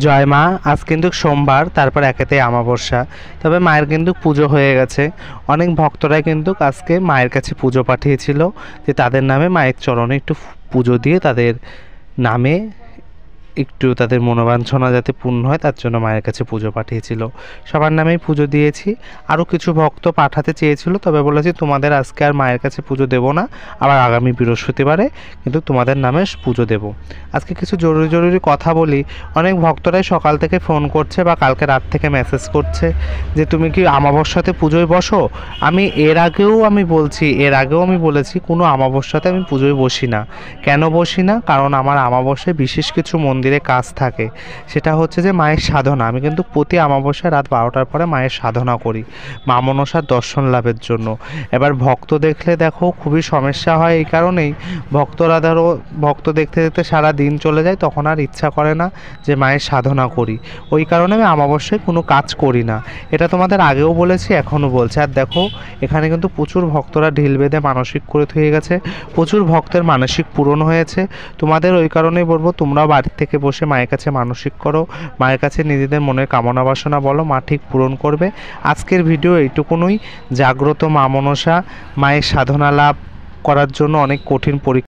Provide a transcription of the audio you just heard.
জয় মা। আজ কিন্তু সোমবার, তারপর একেতে অমাবস্যা। তবে মায়ের কিন্তু পুজো হয়ে গেছে। অনেক ভক্তরাই কিন্তু আজকে মায়ের কাছে পুজো পাঠিয়েছিল যে তাদের নামে মায়ের চরণে একটু পুজো দিয়ে তাদের নামে একটু তাদের মনোবাঞ্ছনা যাতে পূর্ণ হয় তার জন্য মায়ের কাছে পুজো পাঠিয়েছিল। সবার নামেই পুজো দিয়েছি। আরও কিছু ভক্ত পাঠাতে চেয়েছিল, তবে বলেছি তোমাদের আজকে আর মায়ের কাছে পুজো দেব না, আবার আগামী বৃহস্পতিবারে কিন্তু তোমাদের নামে পুজো দেব। আজকে কিছু জরুরি জরুরি কথা বলি। অনেক ভক্তরাই সকাল থেকে ফোন করছে বা কালকে রাত থেকে মেসেজ করছে যে তুমি কি অমাবস্যাতে পুজোয় বসো। এর আগেও আমি বলেছি কোনো অমাবস্যাতে আমি পুজোয় বসি না। কেন বসি না? কারণ আমার অমাবস্যায় বিশেষ কিছু মন্দিরে কাজ থাকে। সেটা হচ্ছে যে মায়ের সাধনা। আমি কিন্তু প্রতি অমাবস্যায় রাত 12টার পরে মায়ের সাধনা করি মা মনসার দর্শন লাভের জন্য। এবার ভক্ত দেখলে দেখো খুবই সমস্যা হয় এই কারণেই, ভক্ত দেখতে দেখতে সারা দিন চলে যায়, তখন আর ইচ্ছা করে না যে মায়ের সাধনা করি। ওই কারণে আমি অমাবস্যায় কোনো কাজ করি না। এটা তোমাদের আগেও বলেছি, এখনও বলছি। আর দেখো এখানে কিন্তু প্রচুর ভক্তরা ঢিল বেঁধে মানসিক করে থুয়ে গেছে। প্রচুর ভক্তের মানসিক পূরণ হয়েছে। তোমাদের ওই কারণেই বলবো তোমরাও বাড়ির থেকে বসে মায়ের কাছে মানসিক করো, মায়ের কাছে নিজেদের মনের কামনা বাসনা বলো, মা ঠিক পূরণ করবে। আজকের ভিডিও এইটুকুনই। জাগ্রত মা মনসা মায়ের সাধনা লাভ করার জন্য অনেক কঠিন পরীক্ষা